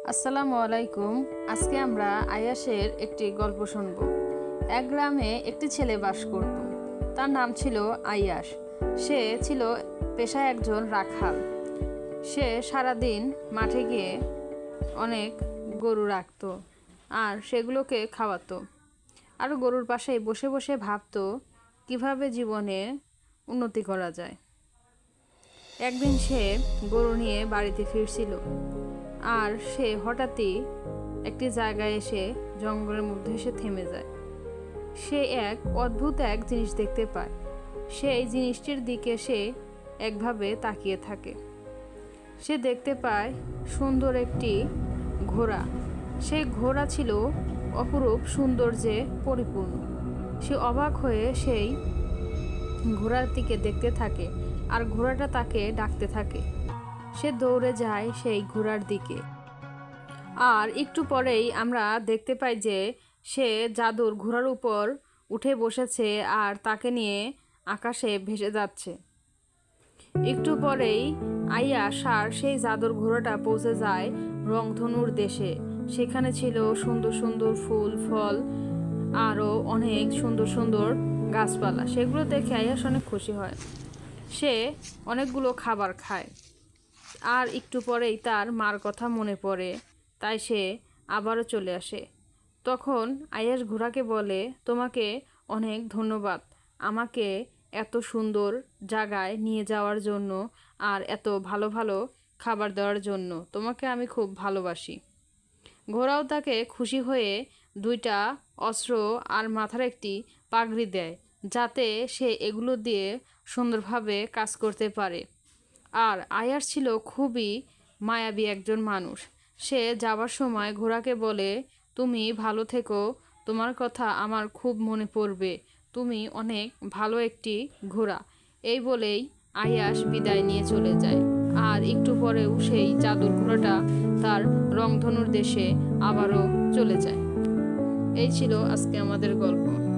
আসসালামু আলাইকুম। আজকে আমরা আয়াসের একটি গল্প শুনব। এক গ্রামে একটি ছেলে বাস করত। তার নাম ছিল আয়াস। সে ছিল পেশায় একজন রাখাল। সে সারাদিন মাঠে গিয়ে অনেক গরু রাখতো আর সেগুলোকে খাওয়াতো। আর গরুর পাশেই বসে বসে ভাবতো কিভাবে জীবনে উন্নতি করা যায়। একদিন সে গরু নিয়ে বাড়িতে ফিরছিল আর সে হঠাৎই একটি জায়গায় এসে জঙ্গলের মধ্যে এসে থেমে যায়। সে এক অদ্ভুত এক জিনিস দেখতে পায়। সেই জিনিসটির দিকে সে একভাবে তাকিয়ে থাকে। সে দেখতে পায় সুন্দর একটি ঘোড়া। সেই ঘোড়া ছিল অপরূপ সৌন্দর্যে পরিপূর্ণ। সে অবাক হয়ে সেই ঘোড়ার দিকে দেখতে থাকে আর ঘোড়াটা তাকে ডাকতে থাকে। সে দৌড়ে যায় সেই ঘোড়ার দিকে। আর একটু পরেই আমরা দেখতে পাই যে সে জাদুর ঘোড়ার উপর উঠে বসেছে আর তাকে নিয়ে আকাশে ভেসে যাচ্ছে। একটু পরেই আয়াস আর সেই জাদুর ঘোড়াটা পৌঁছে যায় রংধনুর দেশে। সেখানে ছিল সুন্দর সুন্দর ফুল ফল আরও অনেক সুন্দর সুন্দর গাছপালা। সেগুলো দেখে আয়াস অনেক খুশি হয়। সে অনেকগুলো খাবার খায় আর একটু পরেই তার মার কথা মনে পড়ে, তাই সে আবারও চলে আসে। তখন আয়াস ঘোড়াকে বলে, তোমাকে অনেক ধন্যবাদ আমাকে এত সুন্দর জায়গায় নিয়ে যাওয়ার জন্য আর এত ভালো ভালো খাবার দেওয়ার জন্য। তোমাকে আমি খুব ভালোবাসি। ঘোড়াও তাকে খুশি হয়ে দুইটা অস্ত্র আর মাথার একটি পাগড়ি দেয়, যাতে সে এগুলো দিয়ে সুন্দরভাবে কাজ করতে পারে। আর আয়াস ছিল খুবই মায়াবী একজন মানুষ। সে যাবার সময় ঘোড়াকে বলে, তুমি ভালো থেকো, তোমার কথা আমার খুব মনে পড়বে, তুমি অনেক ভালো একটি ঘোড়া। এই বলেই আয়াস বিদায় নিয়ে চলে যায়। আর একটু পরেও সেই জাদুর ঘোড়াটা তার রংধনুর দেশে আবারও চলে যায়। এই ছিল আজকে আমাদের গল্প।